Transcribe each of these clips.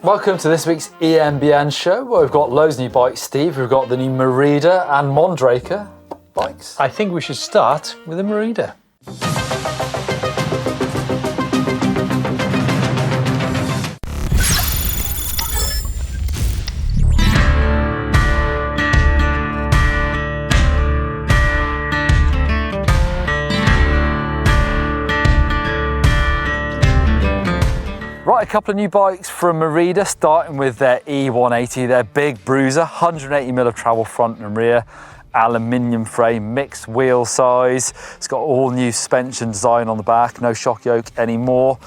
Welcome to this week's EMBN Show, where we've got loads of new bikes, Steve. We've got the new Merida and Mondraker bikes. I think we should start with the Merida. Right, a couple of new bikes from Merida, starting with their eONE-EIGHTY, their big bruiser, 180mm of travel front and rear, aluminium frame, mixed wheel size. It's got all new suspension design on the back, no shock yoke anymore.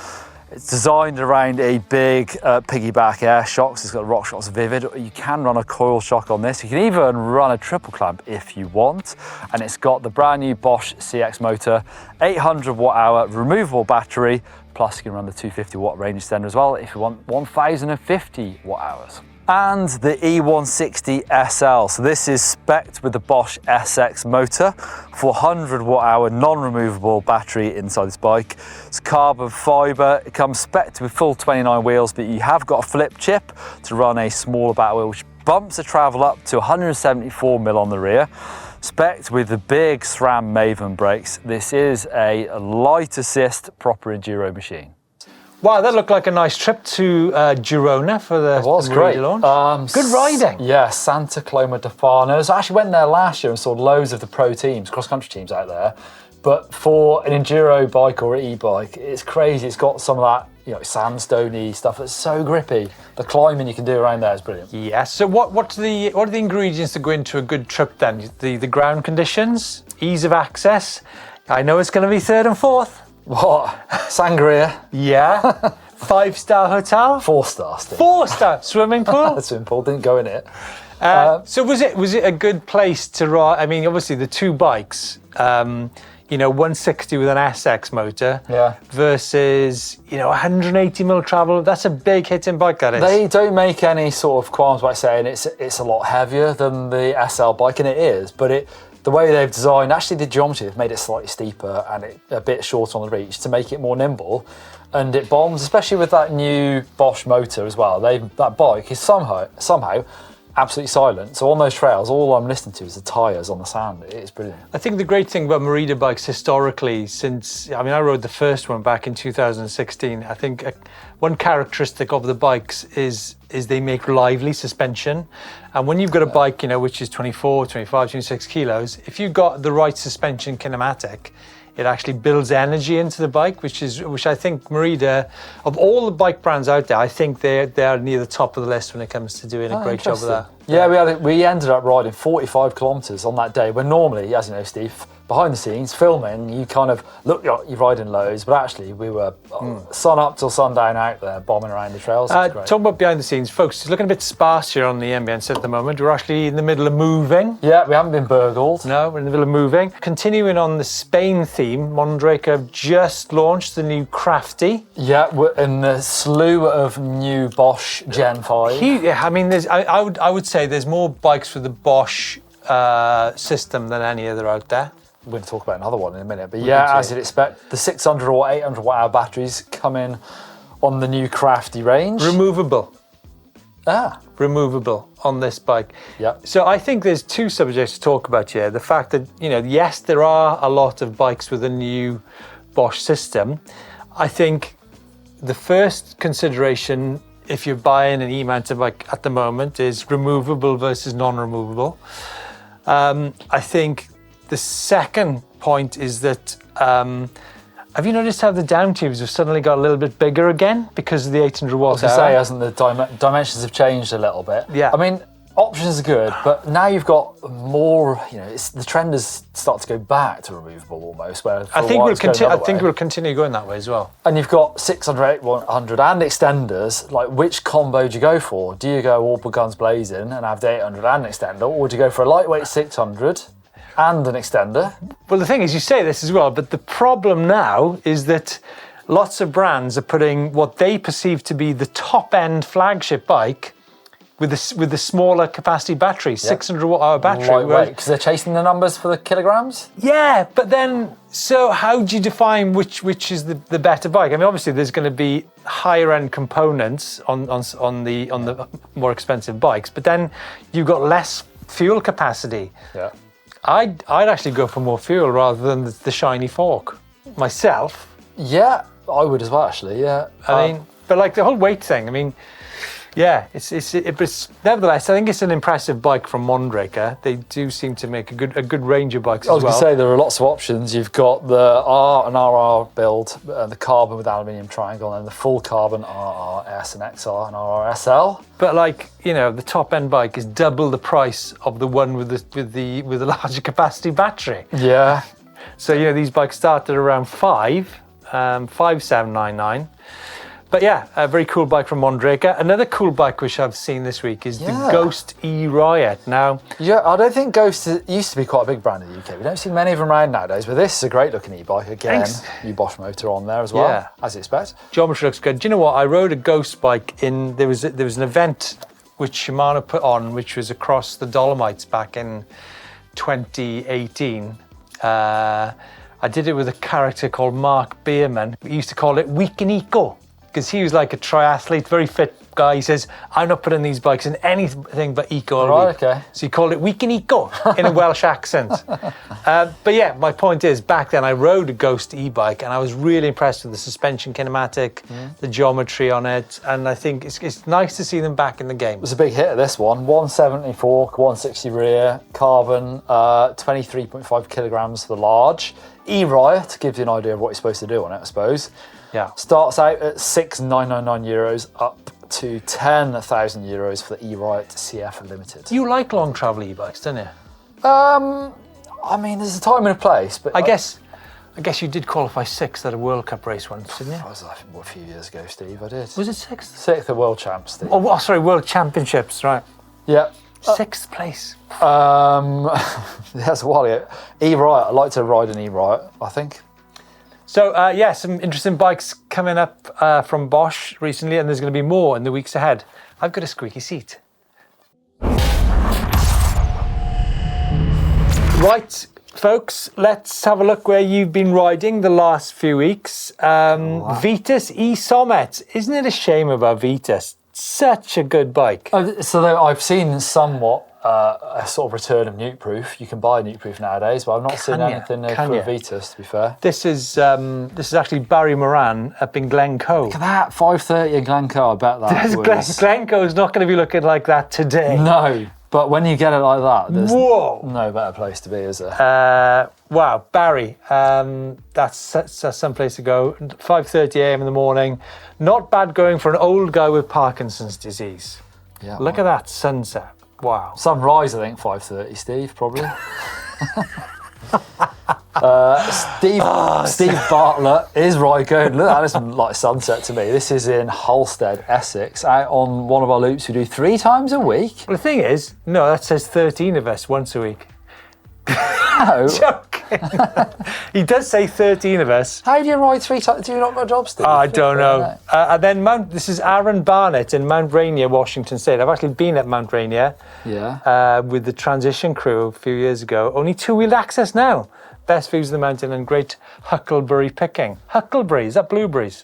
It's designed around a big piggyback air shock, so it's got RockShox Vivid. You can run a coil shock on this. You can even run a triple clamp if you want. And it's got the brand new Bosch CX motor, 800 watt hour removable battery, plus you can run the 250 watt range extender as well if you want 1050 watt hours. And the eONE-SIXTY SL. So this is spec'd with the Bosch SX motor, 400 watt hour non-removable battery inside this bike. It's carbon fiber. It comes spec'd with full 29 wheels, but you have got a flip chip to run a smaller back wheel, which bumps the travel up to 174mm on the rear. Spec'd with the big SRAM Maven brakes. This is a light assist proper enduro machine. Wow, that looked like a nice trip to Girona for the Merida launch. Good riding. Yeah, Santa Coloma de Farnos. I actually went there last year and saw loads of the pro teams, cross-country teams out there. But for an enduro bike or an e-bike, it's crazy. It's got some of that, sandstone-y stuff that's so grippy. The climbing you can do around there is brilliant. Yeah. So what are the ingredients that go into a good trip then? The ground conditions, ease of access. I know it's going to be third and fourth. What? Sangria? Yeah. 5-star hotel? 4-star, Steve. 4-star swimming pool? The swimming pool, didn't go in it. So was it a good place to ride? I mean, obviously the two bikes, 160 with an SX motor, versus 180mm travel. That's a big hitting bike, that is. They don't make any sort of qualms by saying it's a lot heavier than the SL bike, and it is, but the way they've designed, actually the geometry, they've made it slightly steeper and a bit shorter on the reach to make it more nimble, and it bombs, especially with that new Bosch motor as well. That bike is somehow absolutely silent. So on those trails, all I'm listening to is the tyres on the sand. It's brilliant. I think the great thing about Merida bikes historically, I rode the first one back in 2016. I think one characteristic of the bikes is they make lively suspension. And when you've got a bike, which is 24, 25, 26 kilos, if you've got the right suspension kinematic, it actually builds energy into the bike, which I think Merida, of all the bike brands out there, I think they're near the top of the list when it comes to doing a great job of that. Yeah, we ended up riding 45 kilometres on that day, when normally, as you know, Steve, behind the scenes, filming, you kind of look like you're riding loads, but actually we were sun up till sundown out there, bombing around the trails. Talking about behind the scenes, folks, it's looking a bit sparse here on the EMBN set at the moment. We're actually in the middle of moving. Yeah, we haven't been burgled. No, we're in the middle of moving. Continuing on the Spain theme, Mondraker have just launched the new Crafty. Yeah, we're in the slew of new Bosch Gen 5. I would say there's more bikes with the Bosch system than any other out there. We're going to talk about another one in a minute, but as you'd expect, the 600 or 800 watt hour batteries come in on the new Crafty range. Removable on this bike. Yeah. So I think there's two subjects to talk about here. The fact that, yes, there are a lot of bikes with a new Bosch system. I think the first consideration, if you're buying an e-mounted bike at the moment, is removable versus non-removable. I think the second point is that, have you noticed how the down tubes have suddenly got a little bit bigger again because of the 800 watt hour? I was going to say, hasn't the dimensions have changed a little bit? Yeah. I mean, options are good, but now you've got more, the trend is start to go back to removable almost. Where I think we'll continue going that way as well. And you've got 600, 800 and extenders. Like, which combo do you go for? Do you go all guns blazing and have the 800 and extender, or do you go for a lightweight 600 and an extender? Well, the thing is, you say this as well, but the problem now is that lots of brands are putting what they perceive to be the top-end flagship bike with the smaller capacity battery, 600 watt-hour battery. Lightweight, because they're chasing the numbers for the kilograms? Yeah, but then, so how do you define which is the better bike? I mean, obviously there's going to be higher end components on the more expensive bikes, but then you've got less fuel capacity. Yeah. I'd actually go for more fuel rather than the shiny fork myself. Yeah, I would as well, actually, yeah. I mean, but like the whole weight thing, I mean, yeah, it's nevertheless, I think it's an impressive bike from Mondraker. They do seem to make a good range of bikes as well. I was going to say, there are lots of options. You've got the R and RR build, the carbon with aluminium triangle, and the full carbon RRS and XR and RRSL. But like, you know, the top end bike is double the price of the one with the larger capacity battery. Yeah. So, you know, these bikes start at around 5,799. But yeah, a very cool bike from Mondraker. Another cool bike which I've seen this week is the Ghost E-Riot. Now, yeah, I don't think Ghost used to be quite a big brand in the UK. We don't see many of them around nowadays, but this is a great looking e-bike. Again, new Bosch motor on there as well, as you expect. Geometry looks good. Do you know what? I rode a Ghost bike there was an event which Shimano put on, which was across the Dolomites back in 2018. I did it with a character called Mark Bierman. We used to call it Week in Eco, because he was like a triathlete, very fit guy. He says, I'm not putting these bikes in anything but eco all week. Okay. So he called it Week in Eco in a Welsh accent. But yeah, my point is, back then I rode a Ghost e-bike and I was really impressed with the suspension kinematic, the geometry on it, and I think it's nice to see them back in the game. It was a big hit, this one. 170 fork, 160 rear, carbon, 23.5 kilograms for the large. E-Riot gives you an idea of what you're supposed to do on it, I suppose. Yeah. Starts out at €6,999 up to €10,000 for the E-Riot CF Limited. You like long travel e-bikes, don't you? I mean, there's a time and a place, but I guess you did qualify sixth at a World Cup race once, didn't you? I was like, a few years ago, Steve. I did. Was it sixth? Sixth at World Champs, Steve. Oh, sorry, World Championships, right? Yeah. Sixth place. That's a while ago. E-Riot. I'd like to ride an E-Riot, I think. So, some interesting bikes coming up from Bosch recently, and there's going to be more in the weeks ahead. I've got a squeaky seat. Right, folks, let's have a look where you've been riding the last few weeks. Vitus e-Somet. Isn't it a shame about Vitus? Such a good bike. So I've seen somewhat a sort of return of nuke-proof. You can buy nuke-proof nowadays, but I've not seen anything for a Vitus, to be fair. This is actually Barry Moran up in Glencoe. Look at that, 530 in Glencoe. I bet that was... Glencoe's not going to be looking like that today. No, but when you get it like that, there's no better place to be, is there? Wow, Barry, that's some place to go. 5:30 a.m. in the morning. Not bad going for an old guy with Parkinson's disease. Yeah. Look at that sunset. Wow. Sunrise, I think, 5:30, Steve, probably. Steve Bartlett is right going. Look, that isn't like sunset to me. This is in Halstead, Essex, out on one of our loops we do 3 times a week. Well, the thing is, no, that says 13 of us once a week. No. Joking. He does say 13 of us. How do you ride 3 times? Do you not got a job, Steve? I don't know. And then this is Aaron Barnett in Mount Rainier, Washington State. I've actually been at Mount Rainier with the transition crew a few years ago. Only 2-wheeled access now. Best views of the mountain and great huckleberry picking. Huckleberry, is that blueberries?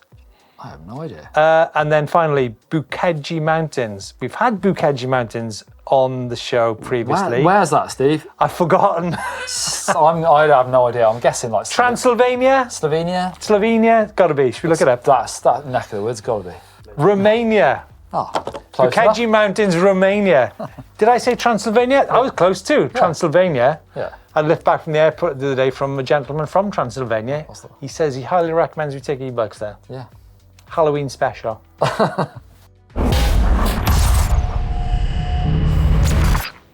I have no idea. And then finally, Bukedji Mountains. We've had Bukedji Mountains on the show previously. Where's that, Steve? I've forgotten. I have no idea. I'm guessing like Transylvania? Slovenia? Gotta be. Should we look it up? That neck of the woods, gotta be. Romania. Oh, Bukedji Mountains, Romania. Did I say Transylvania? I was close too. Yeah. Transylvania. Yeah. I left back from the airport the other day from a gentleman from Transylvania. He says he highly recommends we take e-bikes there. Yeah. Halloween special.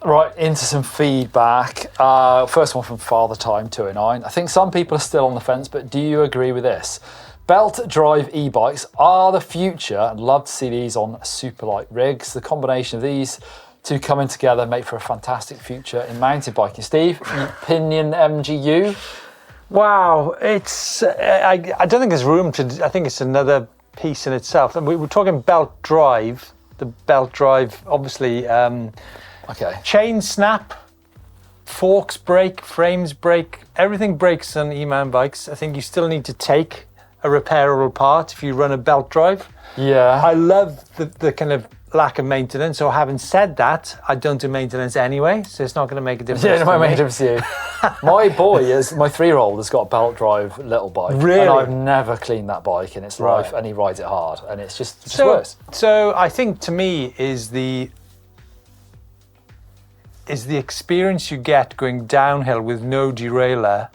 Right, into some feedback. First one from Father Time 209. I think some people are still on the fence, but do you agree with this? Belt drive e-bikes are the future. I'd love to see these on super light rigs. The combination of these two coming together make for a fantastic future in mountain biking. Steve, opinion MGU? Wow, it's I don't think there's room to. I think it's another piece in itself. And we were talking belt drive. the belt drive, obviously. Okay. Chain snap, forks break, frames break, everything breaks on E-man bikes. I think you still need to take a repairable part if you run a belt drive. Yeah. I love the kind of lack of maintenance. So having said that, I don't do maintenance anyway, so it's not going to make a difference. Yeah, it might to make me. a difference to you. My boy my 3-year-old has got a belt drive little bike. Really? And I've never cleaned that bike in its life, Right. and he rides it hard, and it's just worse. So I think to me is the experience you get going downhill with no derailleur,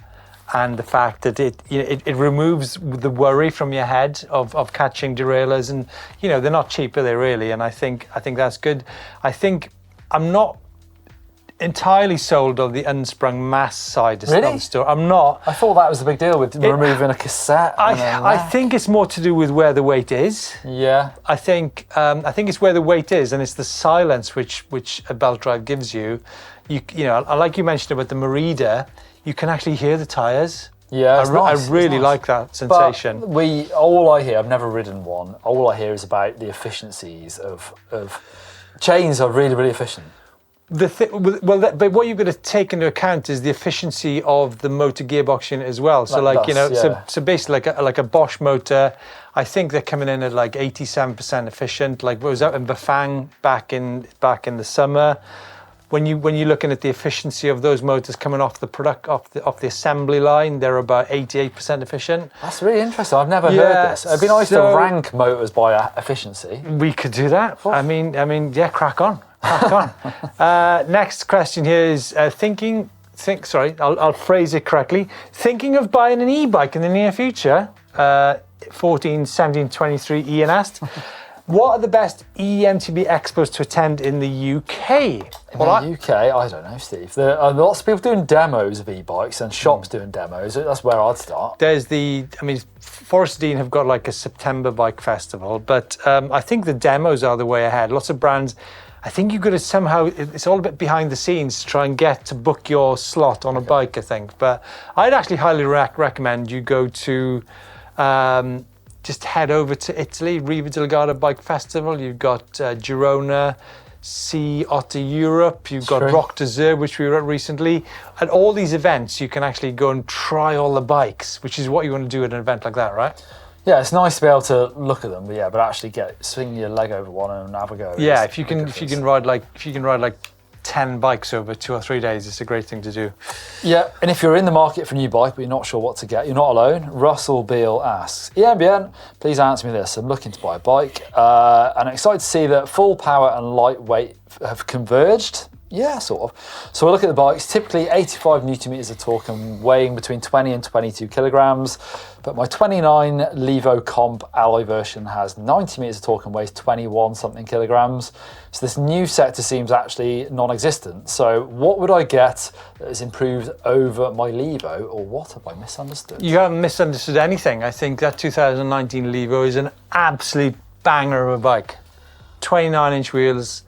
and the fact that it removes the worry from your head of catching derailleurs, and they're not cheap, are they really? And I think that's good. I think I'm not entirely sold on the unsprung mass side of Really? the store. I'm not. I thought that was the big deal with removing a cassette. I think it's more to do with where the weight is. Yeah. I think it's where the weight is, and it's the silence which a belt drive gives you. Like you mentioned about the Merida, you can actually hear the tyres. Yeah, it's nice. I really like that sensation. But all I hear, I've never ridden one, all I hear is about the efficiencies of chains are really, really efficient. But what you've got to take into account is the efficiency of the motor gearbox unit as well. So so basically like a Bosch motor, I think they're coming in at like 87% efficient. Like what was out in Bafang back in the summer. When you're looking at the efficiency of those motors coming off the assembly line, they're about 88% efficient. That's really interesting. I've never heard this. It'd be nice to rank motors by efficiency. We could do that. I mean, yeah, crack on. Next question here is I'll phrase it correctly. Thinking of buying an e-bike in the near future, 14, 17, 23 Ian asked. What are the best eMtb expos to attend in the UK? In the UK, I don't know, Steve. There are lots of people doing demos of e-bikes and shops doing demos. That's where I'd start. Forest Dean have got like a September bike festival, but I think the demos are the way ahead. Lots of brands. I think you've got to somehow, it's all a bit behind the scenes to try and get to book your slot on a bike, I think. But I'd actually highly recommend you go to, just head over to Italy, Riva del Garda Bike Festival. You've got Girona, Sea Otter Europe. You've got Rock d'Azur, which we were at recently. At all these events, you can actually go and try all the bikes, which is what you want to do at an event like that, right? Yeah, it's nice to be able to look at them, but actually swing your leg over one and have a go. Yeah, if you can ride like 10 bikes over 2 or 3 days, it's a great thing to do. Yeah, and if you're in the market for a new bike but you're not sure what to get, you're not alone. Russell Beale asks, EMBN, please answer me this. I'm looking to buy a bike and I'm excited to see that full power and lightweight have converged. Yeah, sort of. So we'll look at the bikes, typically 85 Newton meters of torque and weighing between 20 and 22 kilograms. But my 29 Levo Comp alloy version has 90 meters of torque and weighs 21 something kilograms. So this new sector seems actually non-existent. So what would I get that is improved over my Levo, or what have I misunderstood? You haven't misunderstood anything. I think that 2019 Levo is an absolute banger of a bike. 29-inch wheels,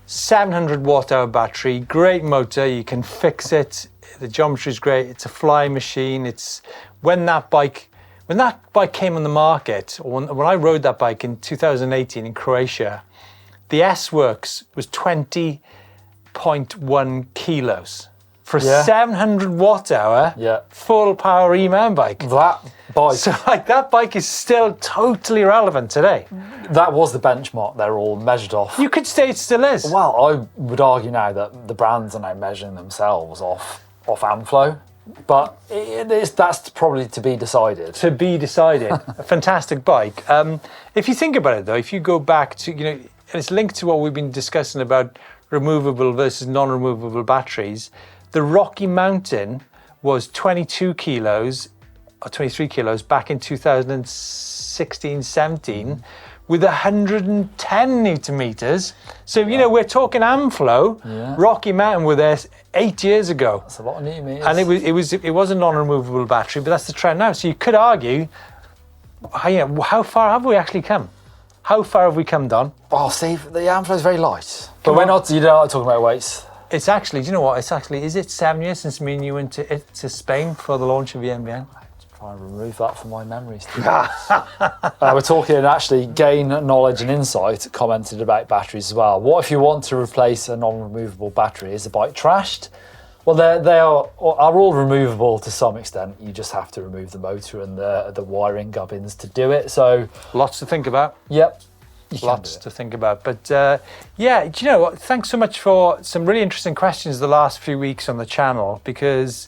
700 watt-hour battery, great motor, you can fix it, the geometry is great, it's a flying machine. It's when that bike came on the market, or when I rode that bike in 2018 in Croatia, the S-Works was 20.1 kilos for a 700 watt-hour full power E-man bike. That bike. So that bike is still totally relevant today. That was the benchmark they're all measured off. You could say it still is. Well, I would argue now that the brands are now measuring themselves off Amflow, but that's probably to be decided. To be decided. A fantastic bike. If you think about it though, if you go back to, and it's linked to what we've been discussing about removable versus non-removable batteries, the Rocky Mountain was 22 kilos or 23 kilos back in 2016-17 with 110 Newton meters. So, we're talking Amflow. Yeah. Rocky Mountain were there 8 years ago. That's a lot of Newton meters. And it was a non-removable battery, but that's the trend now. So you could argue, how far have we actually come? How far have we come, Don? Oh, Steve, the Amflow is very light. But we're not, talking about weights. It's actually, do you know what? Is it 7 years since me and you went to Spain for the launch of EMBN? Try and remove that from my memories. We're talking actually Gain Knowledge and Insight commented about batteries as well. What if you want to replace a non-removable battery? Is the bike trashed? Well, they are all removable to some extent. You just have to remove the motor and the wiring gubbins to do it. So lots to think about. Yep. Lots to think about. But yeah, do you know what? Thanks so much for some really interesting questions the last few weeks on the channel, because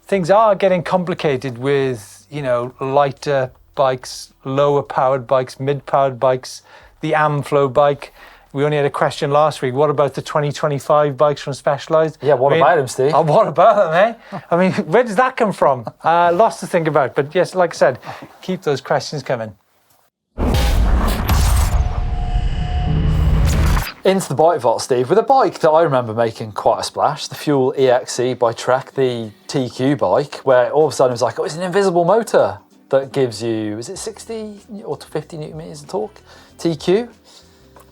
things are getting complicated with, you know, lighter bikes, lower powered bikes, mid-powered bikes, the Amflow bike. We only had a question last week. What about the 2025 bikes from Specialized? Yeah, what about them, Steve? What about them, eh? I mean, where does that come from? Lots to think about. But yes, like I said, keep those questions coming. Into the bike vault, Steve, with a bike that I remember making quite a splash, the Fuel EXE by Trek, the TQ bike, where all of a sudden it was like, oh, it's an invisible motor that gives you, is it 60 or 50 newton meters of torque? TQ?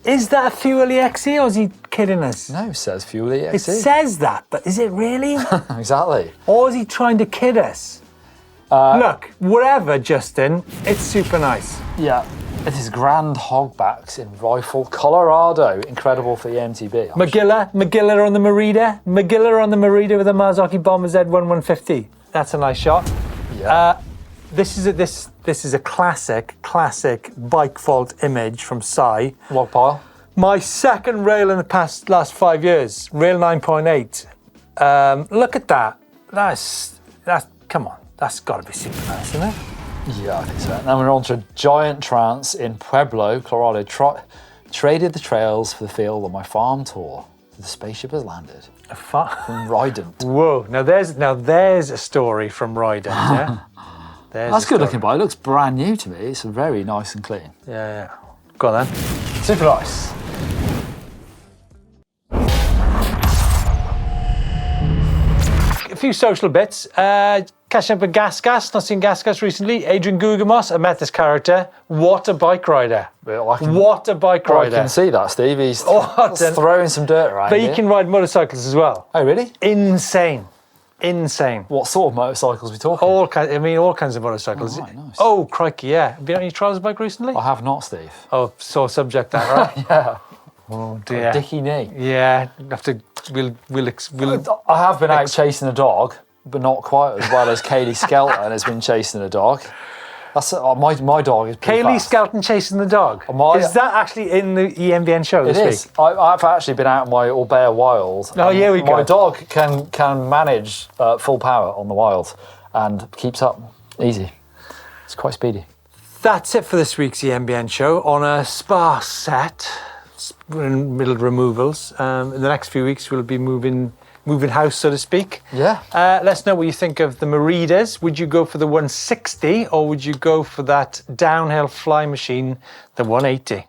Is that a Fuel EXE or is he kidding us? No, it says Fuel EXE. It says that, but is it really? Exactly. Or is he trying to kid us? Look, whatever, Justin, it's super nice. Yeah. It is Grand Hogbacks in Rifle, Colorado. Incredible for the eMtb. McGilla on the Merida. McGilla on the Merida with a Marzocchi Bomber Z1150. That's a nice shot. Yeah. This is a classic bike fault image from Sai. Log pile. My second rail in the last 5 years, rail 9.8. Look at that. That's come on. That's got to be super nice, isn't it? Yeah, I think so. Now we're on to a giant trance in Pueblo, Colorado. Traded the trails for the field on my farm tour. The spaceship has landed. From Rydent. Whoa! Now there's a story from Rydent. Yeah. That's a good looking bike. It looks brand new to me. It's very nice and clean. Yeah. Go on then. Super nice. A few social bits. Catching up with Gas. Not seen Gas recently. Adrian Gugamos. I met this character. What a bike rider. What a bike rider. I can see that, Steve. He's throwing some dirt around. But he can ride motorcycles as well. Oh, really? Insane. What sort of motorcycles are we talking? All kinds of motorcycles. Oh, right, nice. Oh, crikey, yeah. Have you been on your trials bike recently? I have not, Steve. Oh, sore subject that, right? Yeah. Oh, dear. Dicky knee. Yeah. We'll I have been out chasing a dog, but not quite as well as Kaylee Skelton has been chasing a dog. That's my dog is pretty Kaylee fast. Skelton chasing the dog. Is that actually in the EMBN show this week? It is. I've actually been out in my Albert Wild. Oh, here we go. My dog can manage full power on the wild and keeps up easy. It's quite speedy. That's it for this week's EMBN show on a sparse set. We're in middle removals. In the next few weeks, we'll be moving house, so to speak. Yeah. Let us know what you think of the Meridas. Would you go for the 160 or would you go for that downhill fly machine, the 180?